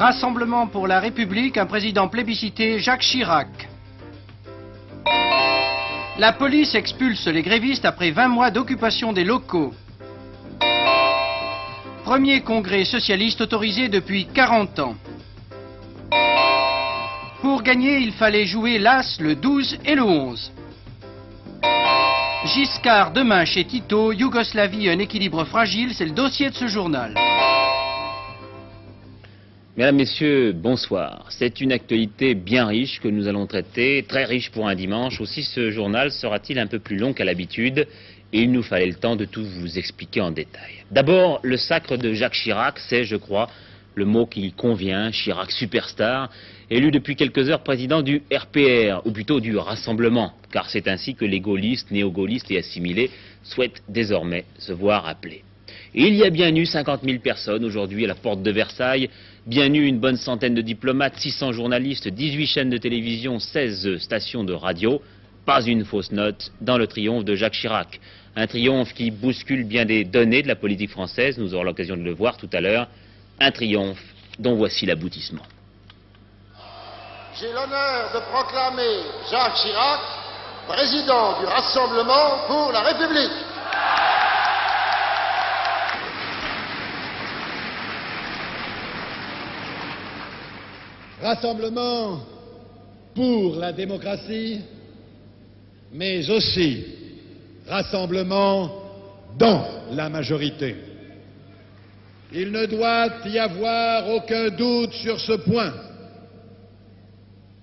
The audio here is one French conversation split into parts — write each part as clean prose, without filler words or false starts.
Rassemblement pour la République, un président plébiscité, Jacques Chirac. La police expulse les grévistes après 20 mois d'occupation des locaux. Premier congrès socialiste autorisé depuis 40 ans. Pour gagner, il fallait jouer l'As, le 12 et le 11. Giscard demain chez Tito, Yougoslavie, un équilibre fragile, c'est le dossier de ce journal. Mesdames, Messieurs, bonsoir. C'est une actualité bien riche que nous allons traiter, très riche pour un dimanche. Aussi, ce journal sera-t-il un peu plus long qu'à l'habitude et il nous fallait le temps de tout vous expliquer en détail. D'abord, le sacre de Jacques Chirac, c'est, je crois, le mot qui convient, Chirac superstar, élu depuis quelques heures président du RPR, ou plutôt du Rassemblement, car c'est ainsi que les gaullistes, néo-gaullistes et assimilés souhaitent désormais se voir appeler. Et il y a bien eu 50 000 personnes aujourd'hui à la porte de Versailles, bien eu une bonne centaine de diplomates, 600 journalistes, 18 chaînes de télévision, 16 stations de radio, pas une fausse note dans le triomphe de Jacques Chirac. Un triomphe qui bouscule bien des données de la politique française, nous aurons l'occasion de le voir tout à l'heure, un triomphe dont voici l'aboutissement. J'ai l'honneur de proclamer Jacques Chirac, président du Rassemblement pour la République. Rassemblement pour la démocratie, mais aussi rassemblement dans la majorité. Il ne doit y avoir aucun doute sur ce point.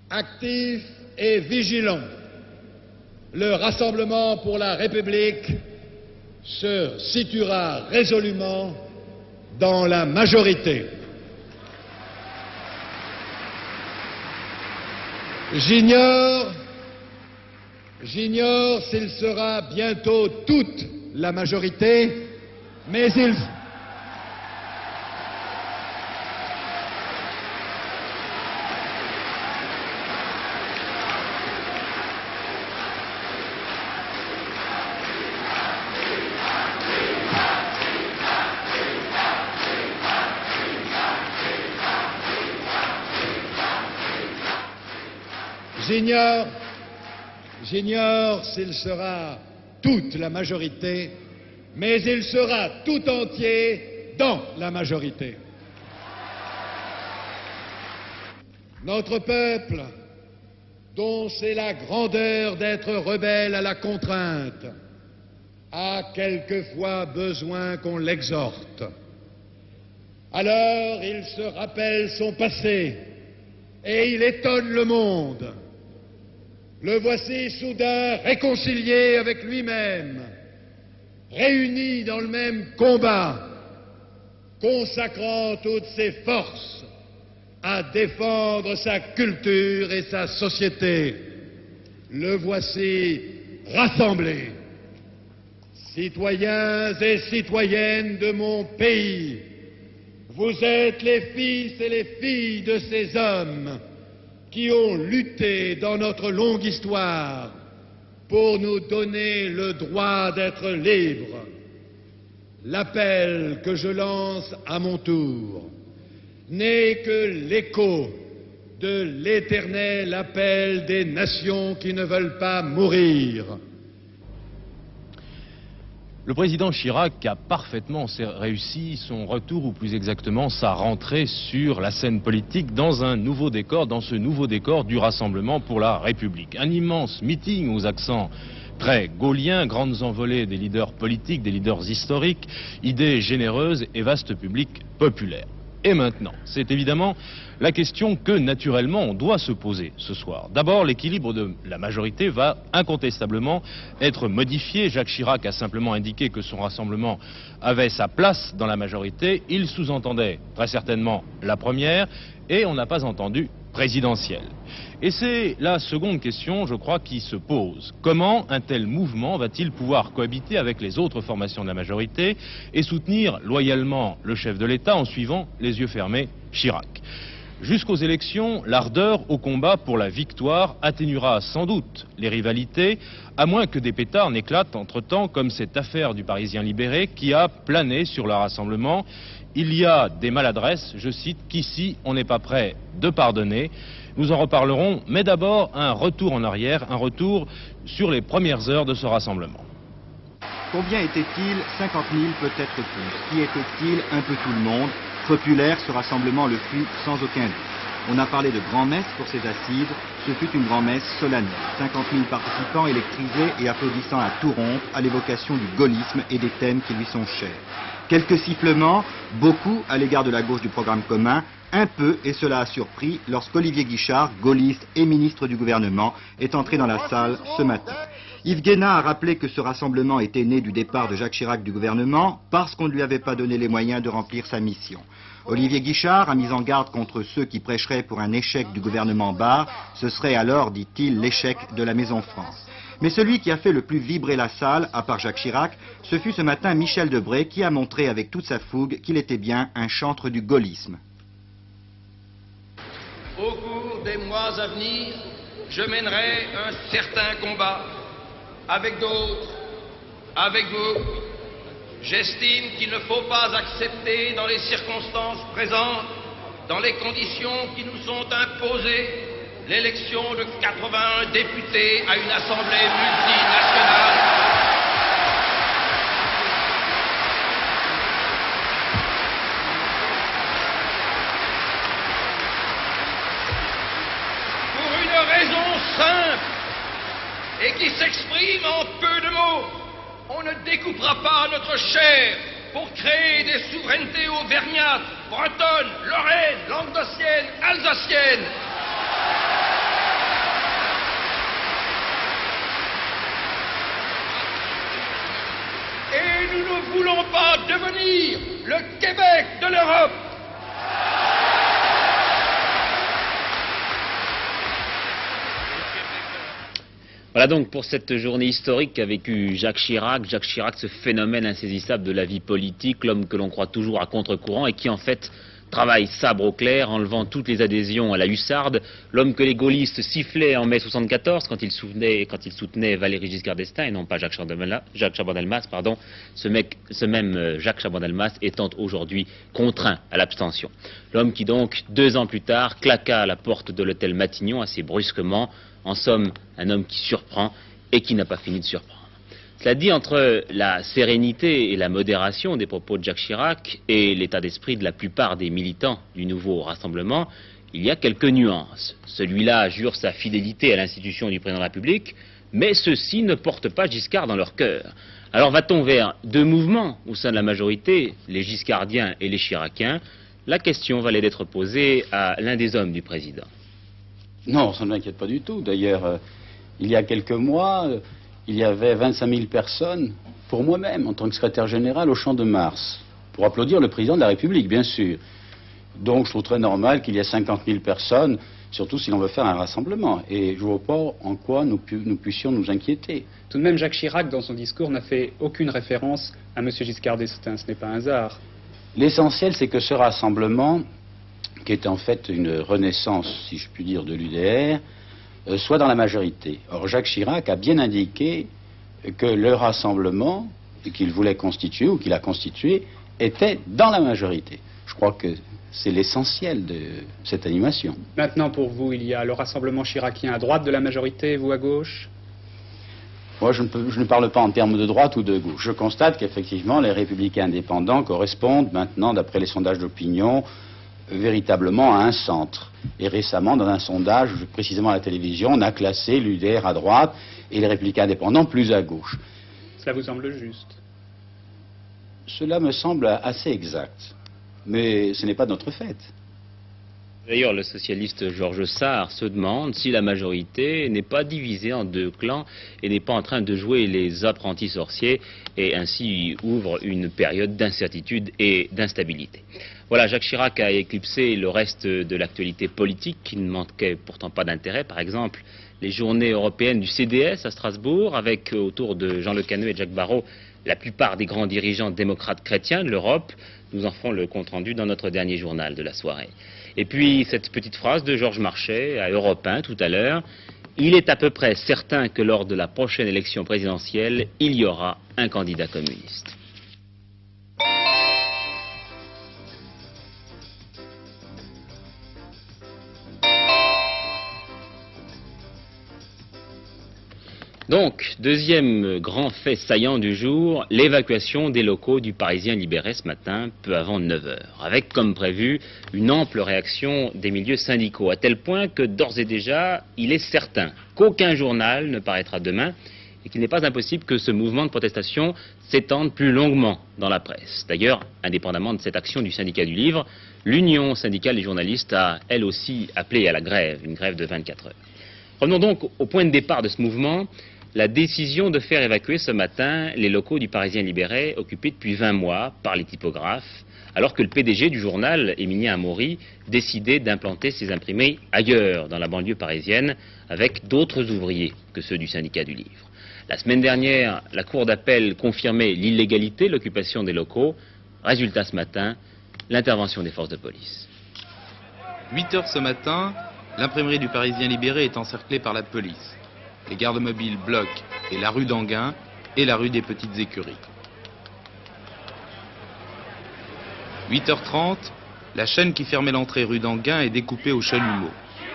Actif et vigilant, le Rassemblement pour la République se situera résolument dans la majorité. J'ignore s'il sera bientôt toute la majorité, mais J'ignore s'il sera toute la majorité, mais il sera tout entier dans la majorité. Notre peuple, dont c'est la grandeur d'être rebelle à la contrainte, a quelquefois besoin qu'on l'exhorte. Alors il se rappelle son passé et il étonne le monde. Le voici soudain réconcilié avec lui-même, réuni dans le même combat, consacrant toutes ses forces à défendre sa culture et sa société. Le voici rassemblé. Citoyens et citoyennes de mon pays, vous êtes les fils et les filles de ces hommes qui ont lutté dans notre longue histoire pour nous donner le droit d'être libres. L'appel que je lance à mon tour n'est que l'écho de l'éternel appel des nations qui ne veulent pas mourir. Le président Chirac a parfaitement réussi son retour, ou plus exactement sa rentrée sur la scène politique dans un nouveau décor, dans ce nouveau décor du Rassemblement pour la République. Un immense meeting aux accents très gauliens, grandes envolées des leaders politiques, des leaders historiques, idées généreuses et vaste public populaire. Et maintenant, c'est évidemment la question que naturellement on doit se poser ce soir. D'abord, l'équilibre de la majorité va incontestablement être modifié. Jacques Chirac a simplement indiqué que son rassemblement avait sa place dans la majorité. Il sous-entendait très certainement la première et on n'a pas entendu présidentielle. Et c'est la seconde question, je crois, qui se pose. Comment un tel mouvement va-t-il pouvoir cohabiter avec les autres formations de la majorité et soutenir loyalement le chef de l'État en suivant les yeux fermés Chirac? Jusqu'aux élections, l'ardeur au combat pour la victoire atténuera sans doute les rivalités, à moins que des pétards n'éclatent entre-temps, comme cette affaire du Parisien libéré qui a plané sur le Rassemblement Il y a des maladresses, je cite, qu'ici on n'est pas prêt de pardonner. Nous en reparlerons, mais d'abord un retour en arrière, un retour sur les premières heures de ce rassemblement. Combien était-il? 50 000, peut-être plus. Qui était-il? Un peu tout le monde. Populaire, ce rassemblement le fut sans aucun doute. On a parlé de grand-messe pour ces assises. Ce fut une grand-messe solennelle. 50 000 participants électrisés et applaudissant à tout rompre à l'évocation du gaullisme et des thèmes qui lui sont chers. Quelques sifflements, beaucoup à l'égard de la gauche du programme commun, un peu, et cela a surpris, lorsqu'Olivier Guichard, gaulliste et ministre du gouvernement, est entré dans la salle ce matin. Yves Guéna a rappelé que ce rassemblement était né du départ de Jacques Chirac du gouvernement parce qu'on ne lui avait pas donné les moyens de remplir sa mission. Olivier Guichard a mis en garde contre ceux qui prêcheraient pour un échec du gouvernement Barre. Ce serait alors, dit-il, l'échec de la Maison France. Mais celui qui a fait le plus vibrer la salle, à part Jacques Chirac, ce fut ce matin Michel Debré qui a montré avec toute sa fougue qu'il était bien un chantre du gaullisme. Au cours des mois à venir, je mènerai un certain combat avec d'autres, avec vous. J'estime qu'il ne faut pas accepter dans les circonstances présentes, dans les conditions qui nous sont imposées, l'élection de 81 députés à une assemblée multinationale. Pour une raison simple et qui s'exprime en peu de mots. On ne découpera pas notre chair pour créer des souverainetés auvergnates, bretonnes, lorraines, languedociennes, alsaciennes. Et nous ne voulons pas devenir le Québec de l'Europe. Voilà donc pour cette journée historique qu'a vécu Jacques Chirac. Jacques Chirac, ce phénomène insaisissable de la vie politique, l'homme que l'on croit toujours à contre-courant et qui en fait travaille sabre au clair, enlevant toutes les adhésions à la hussarde. L'homme que les gaullistes sifflaient en mai 74 quand ils soutenaient Valéry Giscard d'Estaing et non pas Jacques Chaban-Delmas, pardon. Ce même Jacques Chaban-Delmas étant aujourd'hui contraint à l'abstention. L'homme qui donc, 2 ans plus tard, claqua à la porte de l'hôtel Matignon assez brusquement. En somme, un homme qui surprend et qui n'a pas fini de surprendre. Cela dit, entre la sérénité et la modération des propos de Jacques Chirac et l'état d'esprit de la plupart des militants du nouveau rassemblement, il y a quelques nuances. Celui-là jure sa fidélité à l'institution du président de la République, mais ceux-ci ne portent pas Giscard dans leur cœur. Alors va-t-on vers 2 mouvements au sein de la majorité, les giscardiens et les chiraciens? La question valait d'être posée à l'un des hommes du président. Non, ça ne m'inquiète pas du tout. D'ailleurs, il y a quelques mois, il y avait 25 000 personnes, pour moi-même, en tant que secrétaire général, au Champ de Mars, pour applaudir le président de la République, bien sûr. Donc, je trouve très normal qu'il y ait 50 000 personnes, surtout si l'on veut faire un rassemblement. Et je ne vois pas en quoi nous puissions nous inquiéter. Tout de même, Jacques Chirac, dans son discours, n'a fait aucune référence à M. Giscard d'Estaing. Ce n'est pas un hasard. L'essentiel, c'est que ce rassemblement, qui est en fait une renaissance, si je puis dire, de l'UDR, soit dans la majorité. Or, Jacques Chirac a bien indiqué que le rassemblement qu'il voulait constituer, ou qu'il a constitué, était dans la majorité. Je crois que c'est l'essentiel de cette animation. Maintenant, pour vous, il y a le rassemblement chiracien à droite de la majorité, vous à gauche? Moi, je ne parle pas en termes de droite ou de gauche. Je constate qu'effectivement, les républicains indépendants correspondent maintenant, d'après les sondages d'opinion, véritablement à un centre. Et récemment, dans un sondage, précisément à la télévision, on a classé l'UDR à droite et les Républicains indépendants plus à gauche. Cela vous semble juste? Cela me semble assez exact. Mais ce n'est pas notre fait. D'ailleurs, le socialiste Georges Sarr se demande si la majorité n'est pas divisée en 2 clans et n'est pas en train de jouer les apprentis sorciers et ainsi ouvre une période d'incertitude et d'instabilité. Voilà, Jacques Chirac a éclipsé le reste de l'actualité politique qui ne manquait pourtant pas d'intérêt. Par exemple, les journées européennes du CDS à Strasbourg avec autour de Jean Le Canu et Jacques Barrot la plupart des grands dirigeants démocrates chrétiens de l'Europe. Nous en ferons le compte-rendu dans notre dernier journal de la soirée. Et puis cette petite phrase de Georges Marchais à Europe 1 tout à l'heure. Il est à peu près certain que lors de la prochaine élection présidentielle, il y aura un candidat communiste. Donc, deuxième grand fait saillant du jour, l'évacuation des locaux du Parisien libéré ce matin, peu avant 9 h, avec comme prévu une ample réaction des milieux syndicaux, à tel point que d'ores et déjà, il est certain qu'aucun journal ne paraîtra demain et qu'il n'est pas impossible que ce mouvement de protestation s'étende plus longuement dans la presse. D'ailleurs, indépendamment de cette action du syndicat du livre, l'Union syndicale des journalistes a elle aussi appelé à la grève, une grève de 24 heures. Revenons donc au point de départ de ce mouvement, la décision de faire évacuer ce matin les locaux du Parisien libéré occupés depuis 20 mois par les typographes, alors que le PDG du journal, Émilien Amaury, décidait d'implanter ses imprimés ailleurs, dans la banlieue parisienne, avec d'autres ouvriers que ceux du syndicat du livre. La semaine dernière, la Cour d'appel confirmait l'illégalité de l'occupation des locaux. Résultat ce matin, l'intervention des forces de police. 8 h ce matin, l'imprimerie du Parisien libéré est encerclée par la police. Les gardes mobiles bloquent et la rue d'Enghien et la rue des Petites Écuries. 8 h 30, la chaîne qui fermait l'entrée rue d'Enghien est découpée au chalumeau.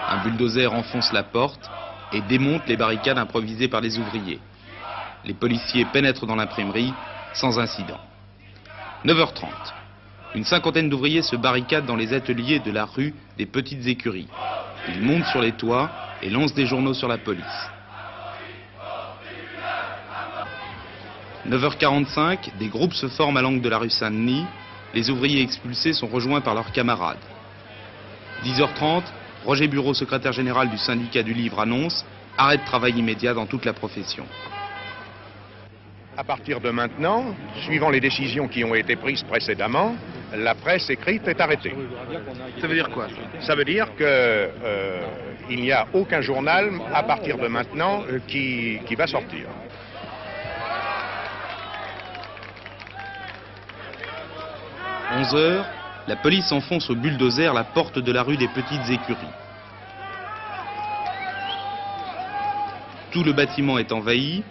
Un bulldozer enfonce la porte et démonte les barricades improvisées par les ouvriers. Les policiers pénètrent dans l'imprimerie sans incident. 9 h 30. Une cinquantaine d'ouvriers se barricadent dans les ateliers de la rue des Petites Écuries. Ils montent sur les toits et lancent des journaux sur la police. 9 h 45, des groupes se forment à l'angle de la rue Saint-Denis. Les ouvriers expulsés sont rejoints par leurs camarades. 10 h 30, Roger Bureau, secrétaire général du syndicat du livre, annonce arrêt de travail immédiat dans toute la profession. À partir de maintenant, suivant les décisions qui ont été prises précédemment, la presse écrite est arrêtée. Ça veut dire quoi? Ça veut dire que il n'y a aucun journal à partir de maintenant qui va sortir. À 11 h, la police enfonce au bulldozer la porte de la rue des Petites Écuries. Tout le bâtiment est envahi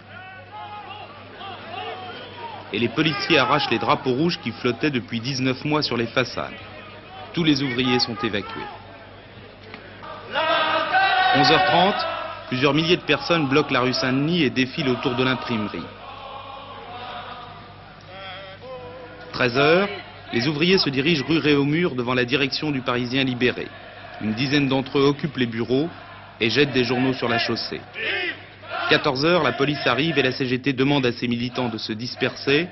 et les policiers arrachent les drapeaux rouges qui flottaient depuis 19 mois sur les façades. Tous les ouvriers sont évacués. 11 h 30, plusieurs milliers de personnes bloquent la rue Saint-Denis et défilent autour de l'imprimerie. 13 h, les ouvriers se dirigent rue Réaumur devant la direction du Parisien libéré. Une dizaine d'entre eux occupent les bureaux et jettent des journaux sur la chaussée. 14 h, la police arrive et la CGT demande à ses militants de se disperser.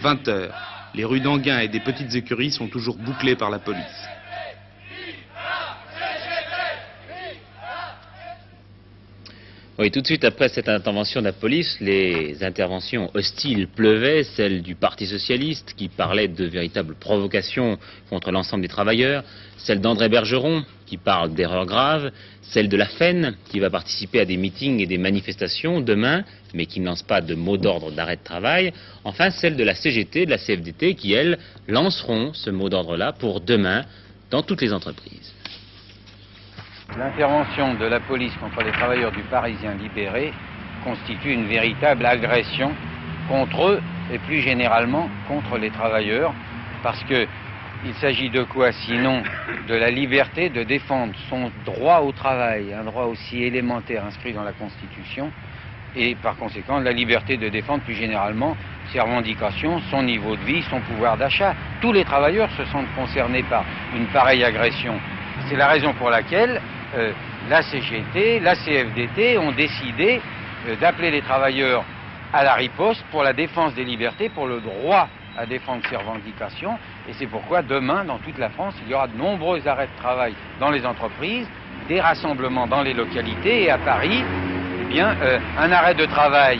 20 h, les rues d'Enghien et des Petites Écuries sont toujours bouclées par la police. Oui, tout de suite après cette intervention de la police, les interventions hostiles pleuvaient, celle du Parti socialiste qui parlait de véritables provocations contre l'ensemble des travailleurs, celle d'André Bergeron qui parle d'erreurs graves, celle de la FEN qui va participer à des meetings et des manifestations demain, mais qui ne lance pas de mot d'ordre d'arrêt de travail, enfin celle de la CGT, de la CFDT qui, elles, lanceront ce mot d'ordre-là pour demain dans toutes les entreprises. L'intervention de la police contre les travailleurs du Parisien libéré constitue une véritable agression contre eux et plus généralement contre les travailleurs, parce qu'il s'agit de quoi sinon de la liberté de défendre son droit au travail, un droit aussi élémentaire inscrit dans la Constitution, et par conséquent la liberté de défendre plus généralement ses revendications, son niveau de vie, son pouvoir d'achat. Tous les travailleurs se sentent concernés par une pareille agression. C'est la raison pour laquelle la CGT, la CFDT ont décidé d'appeler les travailleurs à la riposte pour la défense des libertés, pour le droit à défendre ses revendications. Et c'est pourquoi demain, dans toute la France, il y aura de nombreux arrêts de travail dans les entreprises, des rassemblements dans les localités. Et à Paris, eh bien, un arrêt de travail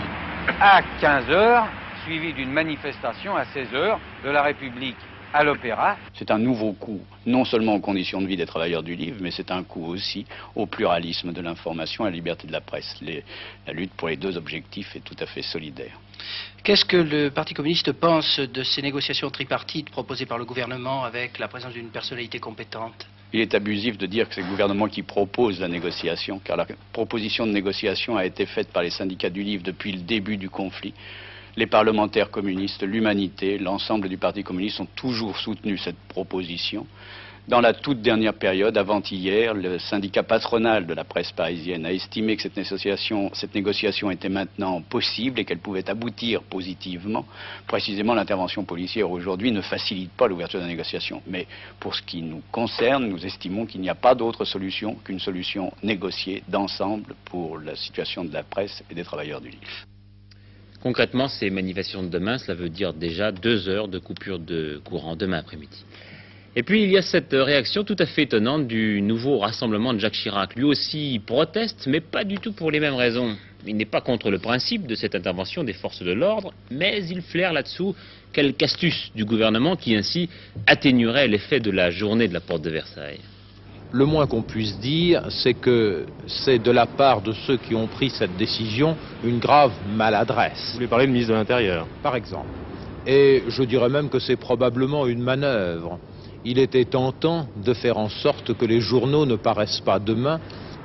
à 15 h, suivi d'une manifestation à 16 h de la République à l'Opéra. C'est un nouveau coup, non seulement aux conditions de vie des travailleurs du livre, mais c'est un coup aussi au pluralisme de l'information et à la liberté de la presse. La lutte pour les deux objectifs est tout à fait solidaire. Qu'est-ce que le Parti communiste pense de ces négociations tripartites proposées par le gouvernement avec la présence d'une personnalité compétente? Il est abusif de dire que c'est le gouvernement qui propose la négociation, car la proposition de négociation a été faite par les syndicats du livre depuis le début du conflit. Les parlementaires communistes, l'humanité, l'ensemble du Parti communiste ont toujours soutenu cette proposition. Dans la toute dernière période, avant-hier, le syndicat patronal de la presse parisienne a estimé que cette négociation était maintenant possible et qu'elle pouvait aboutir positivement. Précisément, l'intervention policière aujourd'hui ne facilite pas l'ouverture de la négociation. Mais pour ce qui nous concerne, nous estimons qu'il n'y a pas d'autre solution qu'une solution négociée d'ensemble pour la situation de la presse et des travailleurs du livre. Concrètement, ces manifestations de demain, cela veut dire déjà 2 heures de coupure de courant demain après-midi. Et puis il y a cette réaction tout à fait étonnante du nouveau rassemblement de Jacques Chirac. Lui aussi proteste, mais pas du tout pour les mêmes raisons. Il n'est pas contre le principe de cette intervention des forces de l'ordre, mais il flaire là-dessous quelques astuces du gouvernement qui ainsi atténueraient l'effet de la journée de la porte de Versailles. Le moins qu'on puisse dire, c'est que c'est de la part de ceux qui ont pris cette décision une grave maladresse. Vous voulez parler du ministre de l'Intérieur? Par exemple. Et je dirais même que c'est probablement une manœuvre. Il était tentant de faire en sorte que les journaux ne paraissent pas demain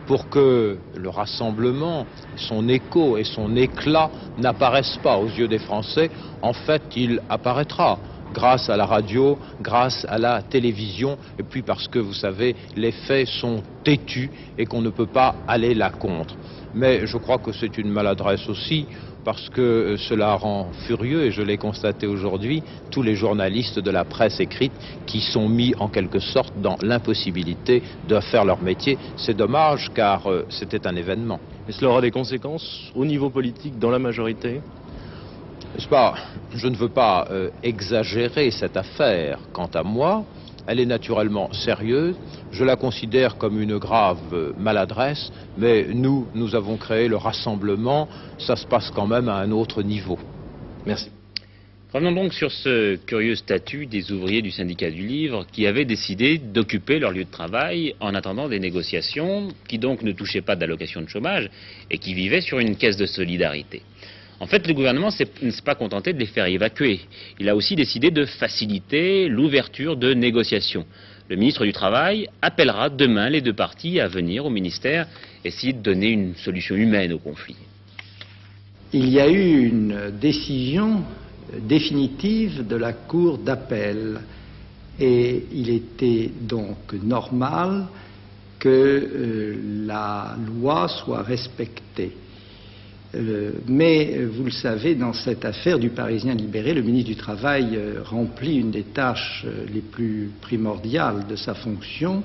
pour que le rassemblement, son écho et son éclat n'apparaissent pas aux yeux des Français. En fait, il apparaîtra grâce à la radio, grâce à la télévision, et puis parce que, vous savez, les faits sont têtus et qu'on ne peut pas aller là contre. Mais je crois que c'est une maladresse aussi, parce que cela rend furieux, et je l'ai constaté aujourd'hui, tous les journalistes de la presse écrite qui sont mis en quelque sorte dans l'impossibilité de faire leur métier. C'est dommage, car c'était un événement. Et cela aura des conséquences au niveau politique dans la majorité? N'est-ce pas? Je ne veux pas exagérer cette affaire. Quant à moi, elle est naturellement sérieuse. Je la considère comme une grave maladresse, mais nous avons créé le rassemblement. Ça se passe quand même à un autre niveau. Merci. Revenons donc sur ce curieux statut des ouvriers du syndicat du livre qui avaient décidé d'occuper leur lieu de travail en attendant des négociations, qui donc ne touchaient pas d'allocation de chômage et qui vivaient sur une caisse de solidarité. En fait, le gouvernement ne s'est pas contenté de les faire évacuer. Il a aussi décidé de faciliter l'ouverture de négociations. Le ministre du Travail appellera demain les 2 parties à venir au ministère essayer de donner une solution humaine au conflit. Il y a eu une décision définitive de la Cour d'appel et il était donc normal que la loi soit respectée. Mais vous le savez, dans cette affaire du Parisien libéré, le ministre du Travail remplit une des tâches les plus primordiales de sa fonction,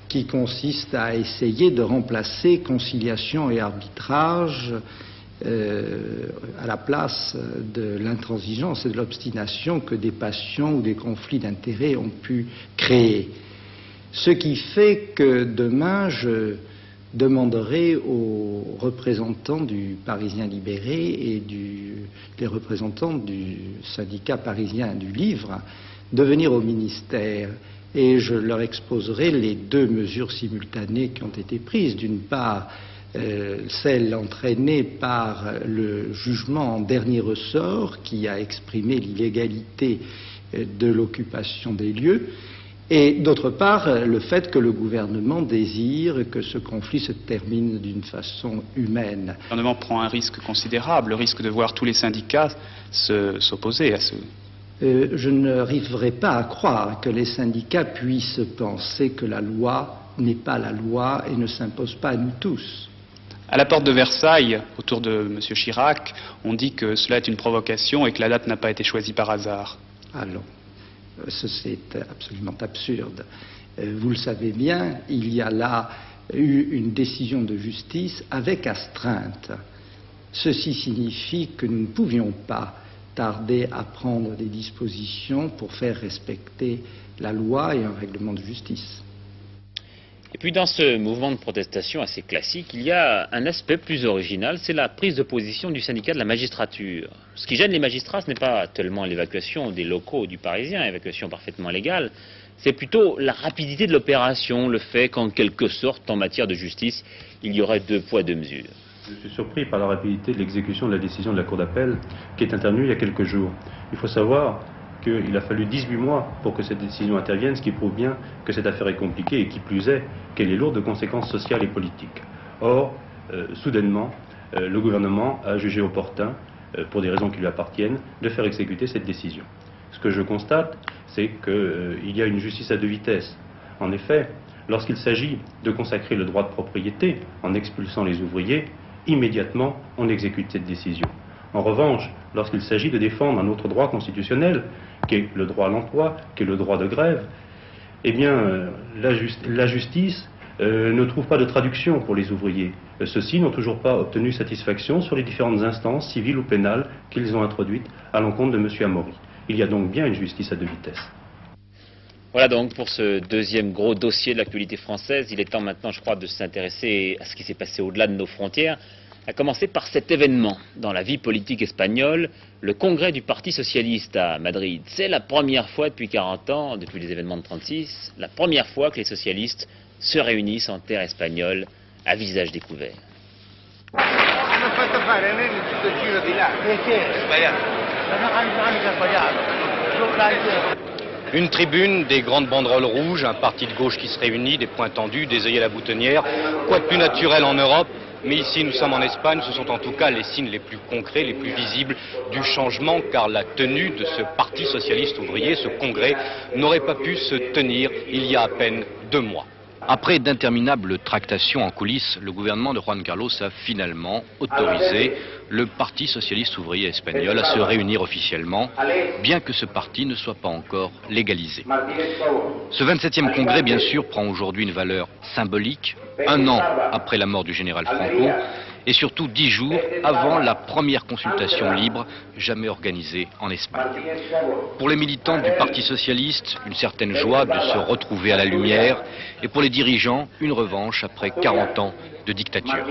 qui consiste à essayer de remplacer conciliation et arbitrage à la place de l'intransigeance et de l'obstination que des passions ou des conflits d'intérêts ont pu créer. Ce qui fait que demain, je demanderai aux représentants du Parisien libéré et les représentants du syndicat parisien du livre de venir au ministère et je leur exposerai les 2 mesures simultanées qui ont été prises. D'une part, celle entraînée par le jugement en dernier ressort qui a exprimé l'illégalité de l'occupation des lieux, et d'autre part, le fait que le gouvernement désire que ce conflit se termine d'une façon humaine. Le gouvernement prend un risque considérable, le risque de voir tous les syndicats s'opposer à ce... Je n'arriverai pas à croire que les syndicats puissent penser que la loi n'est pas la loi et ne s'impose pas à nous tous. À la porte de Versailles, autour de M. Chirac, on dit que cela est une provocation et que la date n'a pas été choisie par hasard. Allons. C'est absolument absurde. Vous le savez bien, il y a là eu une décision de justice avec astreinte. Ceci signifie que nous ne pouvions pas tarder à prendre des dispositions pour faire respecter la loi et un règlement de justice. Et puis dans ce mouvement de protestation assez classique, il y a un aspect plus original, c'est la prise de position du syndicat de la magistrature. Ce qui gêne les magistrats, ce n'est pas tellement l'évacuation des locaux du Parisien, évacuation parfaitement légale, c'est plutôt la rapidité de l'opération, le fait qu'en quelque sorte, en matière de justice, il y aurait 2 poids 2 mesures. Je suis surpris par la rapidité de l'exécution de la décision de la Cour d'appel qui est intervenue il y a quelques jours. Il faut savoir qu'il a fallu 18 mois pour que cette décision intervienne, ce qui prouve bien que cette affaire est compliquée et qui plus est, qu'elle est lourde de conséquences sociales et politiques. Or, soudainement, le gouvernement a jugé opportun, pour des raisons qui lui appartiennent, de faire exécuter cette décision. Ce que je constate, c'est qu'il y a une justice à deux vitesses. En effet, lorsqu'il s'agit de consacrer le droit de propriété en expulsant les ouvriers, immédiatement on exécute cette décision. En revanche, lorsqu'il s'agit de défendre un autre droit constitutionnel, qui est le droit à l'emploi, qui est le droit de grève, eh bien, la justice ne trouve pas de traduction pour les ouvriers. Ceux-ci n'ont toujours pas obtenu satisfaction sur les différentes instances civiles ou pénales qu'ils ont introduites à l'encontre de M. Amaury. Il y a donc bien une justice à deux vitesses. Voilà donc pour ce deuxième gros dossier de l'actualité française. Il est temps maintenant, je crois, de s'intéresser à ce qui s'est passé au-delà de nos frontières, à commencer par cet événement dans la vie politique espagnole, le congrès du Parti socialiste à Madrid. C'est la première fois depuis 40 ans, depuis les événements de 36, la première fois que les socialistes se réunissent en terre espagnole à visage découvert. Une tribune, des grandes banderoles rouges, un parti de gauche qui se réunit, des poings tendus, des œillets à la boutonnière. Quoi de plus naturel en Europe? Mais ici, nous sommes en Espagne, ce sont en tout cas les signes les plus concrets, les plus visibles du changement, car la tenue de ce Parti socialiste ouvrier, ce congrès, n'aurait pas pu se tenir il y a à peine 2 mois. Après d'interminables tractations en coulisses, le gouvernement de Juan Carlos a finalement autorisé le Parti socialiste ouvrier espagnol à se réunir officiellement, bien que ce parti ne soit pas encore légalisé. Ce 27e congrès, bien sûr, prend aujourd'hui une valeur symbolique, 1 an après la mort du général Franco, et surtout 10 jours avant la première consultation libre jamais organisée en Espagne. Pour les militants du Parti socialiste, une certaine joie de se retrouver à la lumière, et pour les dirigeants, une revanche après 40 ans de dictature.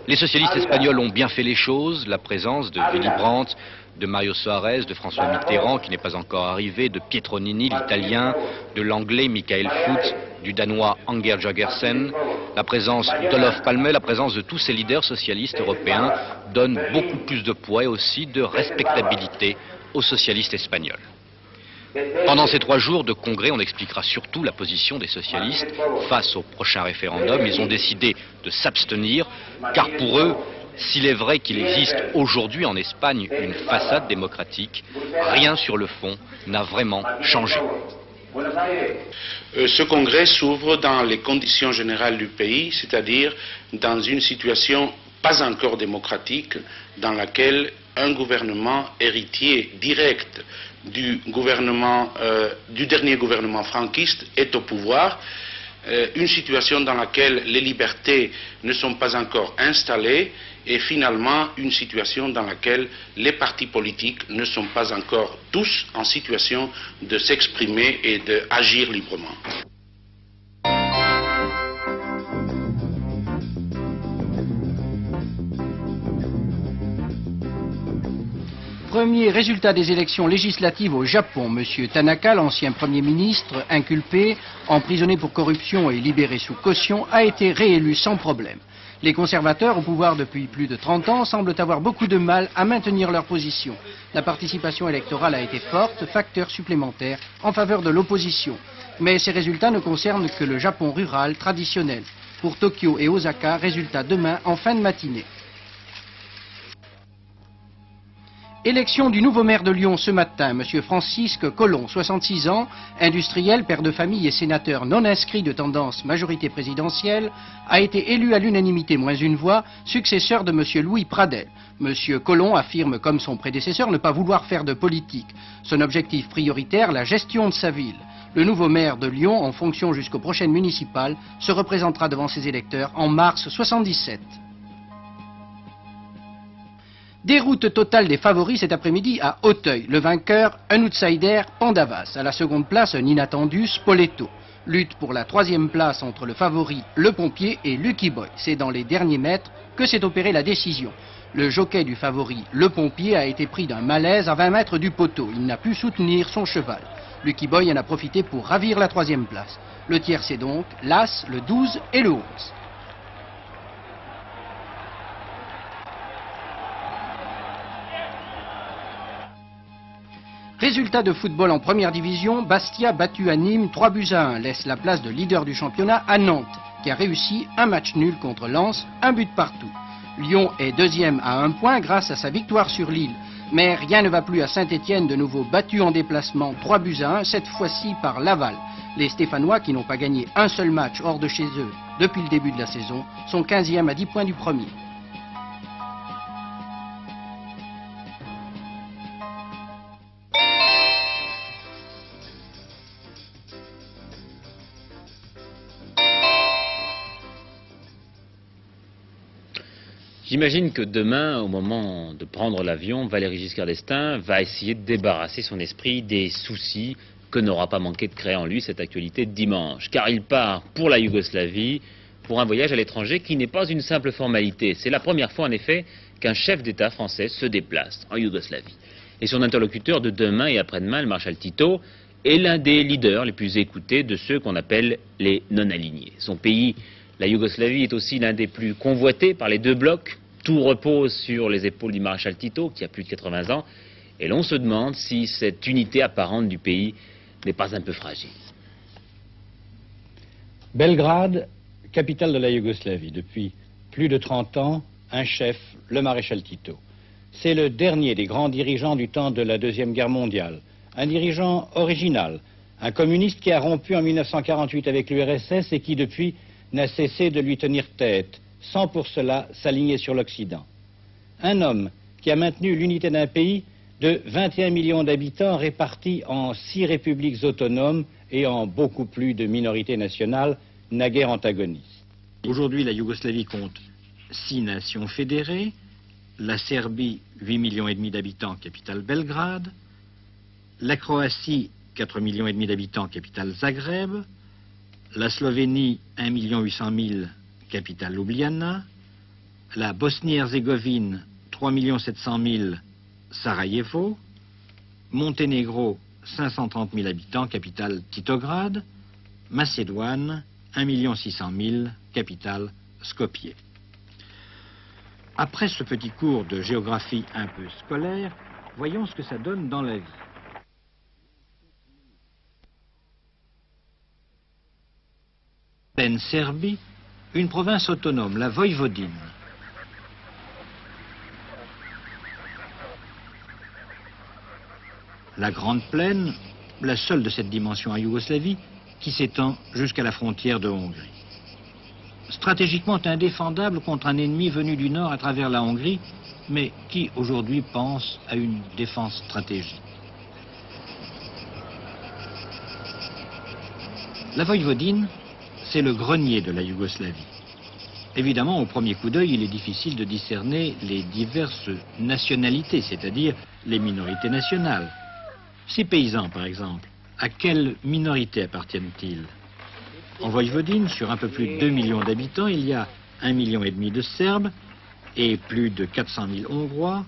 Les socialistes espagnols ont bien fait les choses, la présence de Willy Brandt, de Mario Soares, de François Mitterrand, qui n'est pas encore arrivé, de Pietro Nini, l'italien, de l'anglais Michael Foot, du danois Anger Jørgensen, la présence d'Olof Palme, la présence de tous ces leaders socialistes européens donne beaucoup plus de poids et aussi de respectabilité aux socialistes espagnols. Pendant ces 3 jours de congrès, on expliquera surtout la position des socialistes face au prochain référendum. Ils ont décidé de s'abstenir, car pour eux, s'il est vrai qu'il existe aujourd'hui en Espagne une façade démocratique, rien sur le fond n'a vraiment changé. Ce congrès s'ouvre dans les conditions générales du pays, c'est-à-dire dans une situation pas encore démocratique, dans laquelle un gouvernement héritier direct du dernier gouvernement franquiste est au pouvoir, une situation dans laquelle les libertés ne sont pas encore installées, et finalement une situation dans laquelle les partis politiques ne sont pas encore tous en situation de s'exprimer et d'agir librement. Premier résultat des élections législatives au Japon. M. Tanaka, l'ancien Premier ministre, inculpé, emprisonné pour corruption et libéré sous caution, a été réélu sans problème. Les conservateurs, au pouvoir depuis plus de 30 ans, semblent avoir beaucoup de mal à maintenir leur position. La participation électorale a été forte, facteur supplémentaire en faveur de l'opposition. Mais ces résultats ne concernent que le Japon rural traditionnel. Pour Tokyo et Osaka, résultat demain en fin de matinée. Élection du nouveau maire de Lyon ce matin, M. Francisque Collomb, 66 ans, industriel, père de famille et sénateur non inscrit de tendance majorité présidentielle, a été élu à l'unanimité moins une voix, successeur de M. Louis Pradel. M. Collomb affirme, comme son prédécesseur, ne pas vouloir faire de politique. Son objectif prioritaire, la gestion de sa ville. Le nouveau maire de Lyon, en fonction jusqu'aux prochaines municipales, se représentera devant ses électeurs en mars 77. Déroute totale des favoris cet après-midi à Auteuil. Le vainqueur, un outsider, Pandavas. À la seconde place, un inattendu, Spoleto. Lutte pour la 3e place entre le favori, le pompier, et Lucky Boy. C'est dans les derniers mètres que s'est opérée la décision. Le jockey du favori, le pompier, a été pris d'un malaise à 20 mètres du poteau. Il n'a pu soutenir son cheval. Lucky Boy en a profité pour ravir la 3e place. Le tiers, c'est donc l'As, le 12 et le 11. Résultat de football en première division, Bastia battu à Nîmes 3-1, laisse la place de leader du championnat à Nantes, qui a réussi un match nul contre Lens, un but partout. Lyon est 2e à 1 point grâce à sa victoire sur Lille. Mais rien ne va plus à Saint-Étienne, de nouveau battu en déplacement 3-1, cette fois-ci par Laval. Les Stéphanois, qui n'ont pas gagné un seul match hors de chez eux depuis le début de la saison, sont 15e à 10 points du premier. J'imagine que demain, au moment de prendre l'avion, Valéry Giscard d'Estaing va essayer de débarrasser son esprit des soucis que n'aura pas manqué de créer en lui cette actualité de dimanche. Car il part pour la Yougoslavie, pour un voyage à l'étranger qui n'est pas une simple formalité. C'est la première fois en effet qu'un chef d'État français se déplace en Yougoslavie. Et son interlocuteur de demain et après-demain, le maréchal Tito, est l'un des leaders les plus écoutés de ceux qu'on appelle les non-alignés. Son pays, la Yougoslavie, est aussi l'un des plus convoités par les deux blocs. Tout repose sur les épaules du maréchal Tito, qui a plus de 80 ans, et l'on se demande si cette unité apparente du pays n'est pas un peu fragile. Belgrade, capitale de la Yougoslavie. Depuis plus de 30 ans, un chef, le maréchal Tito. C'est le dernier des grands dirigeants du temps de la Deuxième Guerre mondiale. Un dirigeant original, un communiste qui a rompu en 1948 avec l'URSS et qui depuis n'a cessé de lui tenir tête, sans pour cela s'aligner sur l'Occident. Un homme qui a maintenu l'unité d'un pays de 21 millions d'habitants répartis en 6 républiques autonomes et en beaucoup plus de minorités nationales, naguère antagonistes. Aujourd'hui, la Yougoslavie compte 6 nations fédérées, la Serbie, 8,5 millions d'habitants, capitale Belgrade, la Croatie, 4,5 millions d'habitants, capitale Zagreb, la Slovénie, 1,8 million, capitale Ljubljana, la Bosnie-Herzégovine, 3,7 millions, Sarajevo, Monténégro, 530 000 habitants, capitale Titograd, Macédoine, 1,6 million, capitale Skopje. Après ce petit cours de géographie un peu scolaire, voyons ce que ça donne dans la vie. En Serbie, une province autonome, la Voïvodine. La Grande Plaine, la seule de cette dimension en Yougoslavie, qui s'étend jusqu'à la frontière de Hongrie. Stratégiquement indéfendable contre un ennemi venu du nord à travers la Hongrie, mais qui aujourd'hui pense à une défense stratégique. La Voïvodine, c'est le grenier de la Yougoslavie. Évidemment, au premier coup d'œil, il est difficile de discerner les diverses nationalités, c'est-à-dire les minorités nationales. Ces paysans, par exemple, à quelle minorité appartiennent-ils? En Voïvodine, sur un peu plus de 2 millions d'habitants, il y a 1,5 million de Serbes et plus de 400 000 Hongrois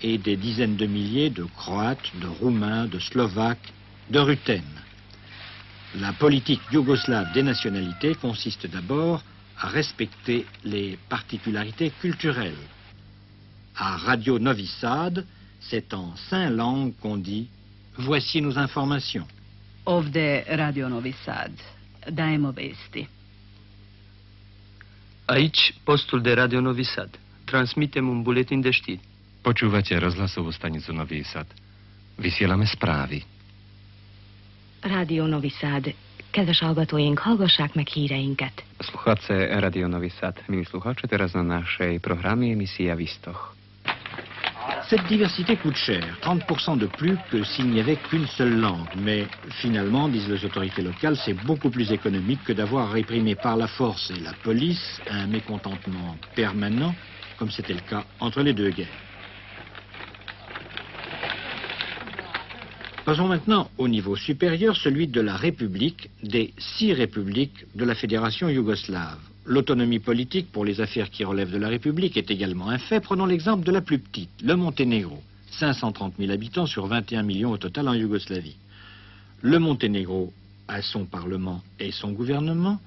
et des dizaines de milliers de Croates, de Roumains, de Slovaques, de Ruthènes. La politique yougoslave des nationalités consiste d'abord à respecter les particularités culturelles. À Radio Novi Sad, c'est en 5 langues qu'on dit « Voici nos informations ». Ovde Radio Novi Sad. Dajemo vesti. Aici postul de Radio Novi Sad. Transmitem un buletin de știri. Počúvate rozhlasovú stanicu Nový Sad. Vysielame správy. Rádió Novi Sad. Kedves hallgatóink, hallgassák meg híreinket. Sluchacze Radio Novi Sad. Milí sluchacze, teraz na našej programe emisia Výstoch. Cette diversité coûte cher, 30% de plus que s'il n'y avait qu'une seule langue. Mais finalement, disent les autorités locales, c'est beaucoup plus économique que d'avoir réprimé par la force et la police un mécontentement permanent, comme c'était le cas entre les deux guerres. Passons maintenant au niveau supérieur, celui de la République, des 6 républiques de la Fédération yougoslave. L'autonomie politique pour les affaires qui relèvent de la République est également un fait. Prenons l'exemple de la plus petite, le Monténégro. 530 000 habitants sur 21 millions au total en Yougoslavie. Le Monténégro a son parlement et son gouvernement,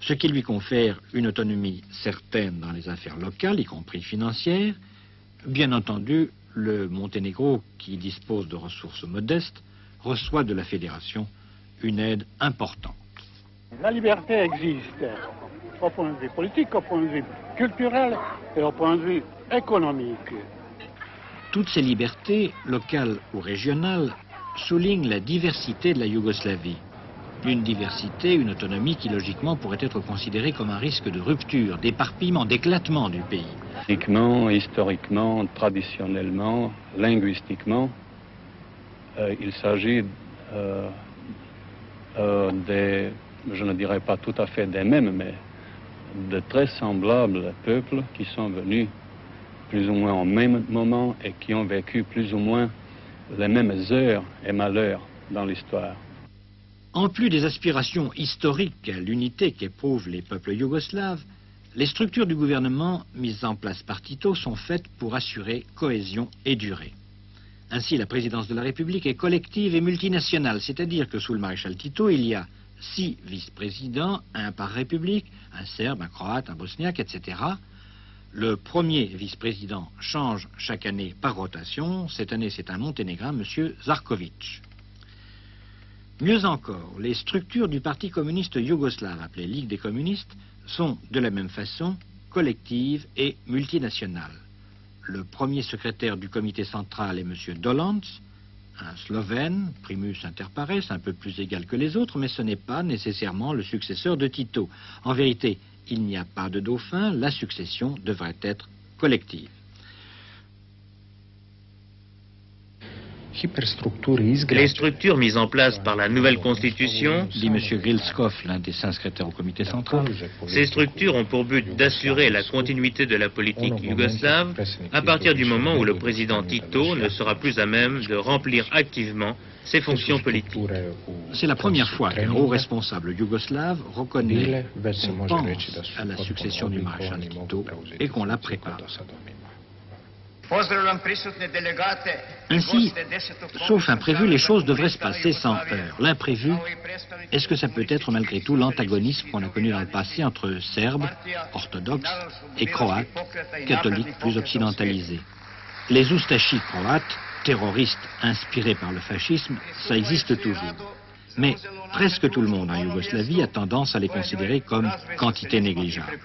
ce qui lui confère une autonomie certaine dans les affaires locales, y compris financières. Bien entendu, le Monténégro, qui dispose de ressources modestes, reçoit de la Fédération une aide importante. La liberté existe au point de vue politique, au point de vue culturel et au point de vue économique. Toutes ces libertés, locales ou régionales, soulignent la diversité de la Yougoslavie. Une diversité, une autonomie qui logiquement pourrait être considérée comme un risque de rupture, d'éparpillement, d'éclatement du pays. Historiquement, traditionnellement, linguistiquement, il s'agit je ne dirais pas tout à fait des mêmes, mais de très semblables peuples qui sont venus plus ou moins au même moment et qui ont vécu plus ou moins les mêmes heures et malheurs dans l'histoire. En plus des aspirations historiques à l'unité qu'éprouvent les peuples yougoslaves, les structures du gouvernement mises en place par Tito sont faites pour assurer cohésion et durée. Ainsi, la présidence de la République est collective et multinationale, c'est-à-dire que sous le maréchal Tito, il y a 6 vice-présidents, un par république, un serbe, un croate, un bosniaque, etc. Le premier vice-président change chaque année par rotation. Cette année, c'est un monténégrin, M. Zarkovic. Mieux encore, les structures du Parti communiste yougoslave, appelé Ligue des communistes, sont de la même façon collectives et multinationales. Le premier secrétaire du comité central est M. Dolanc, un Slovène, primus inter pares, un peu plus égal que les autres, mais ce n'est pas nécessairement le successeur de Tito. En vérité, il n'y a pas de dauphin, la succession devrait être collective. Les structures mises en place par la nouvelle constitution, dit M. Grilskov, l'un des 5 secrétaires au comité central, ces structures ont pour but d'assurer la continuité de la politique yougoslave à partir du moment où le président Tito ne sera plus à même de remplir activement ses fonctions politiques. C'est la première fois qu'un haut responsable yougoslave reconnaît qu'on pense à la succession du maréchal Tito et qu'on la prépare. Ainsi, sauf imprévu, les choses devraient se passer sans heurts. L'imprévu, est-ce que ça peut être malgré tout l'antagonisme qu'on a connu dans le passé entre Serbes, orthodoxes, et Croates, catholiques plus occidentalisés? Les oustachis croates, terroristes inspirés par le fascisme, ça existe toujours. Mais presque tout le monde en Yougoslavie a tendance à les considérer comme quantité négligeable.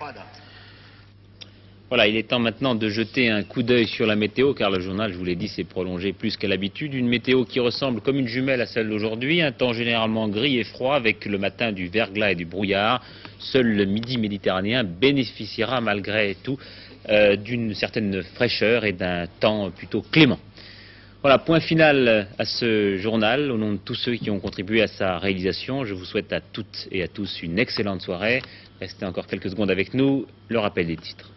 Voilà, il est temps maintenant de jeter un coup d'œil sur la météo, car le journal, je vous l'ai dit, s'est prolongé plus qu'à l'habitude. Une météo qui ressemble comme une jumelle à celle d'aujourd'hui, un temps généralement gris et froid, avec le matin du verglas et du brouillard. Seul le midi méditerranéen bénéficiera malgré tout d'une certaine fraîcheur et d'un temps plutôt clément. Voilà, point final à ce journal. Au nom de tous ceux qui ont contribué à sa réalisation, je vous souhaite à toutes et à tous une excellente soirée. Restez encore quelques secondes avec nous. Le rappel des titres.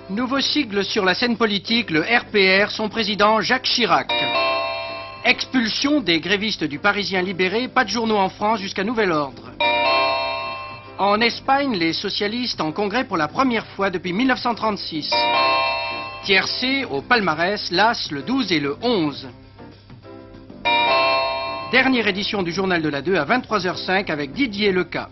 Nouveau sigle sur la scène politique, le RPR, son président Jacques Chirac. Expulsion des grévistes du Parisien libéré, pas de journaux en France jusqu'à nouvel ordre. En Espagne, les socialistes en congrès pour la première fois depuis 1936. Tiercé au palmarès, l'As le 12 et le 11. Dernière édition du journal de la 2 à 23h05 avec Didier Leca.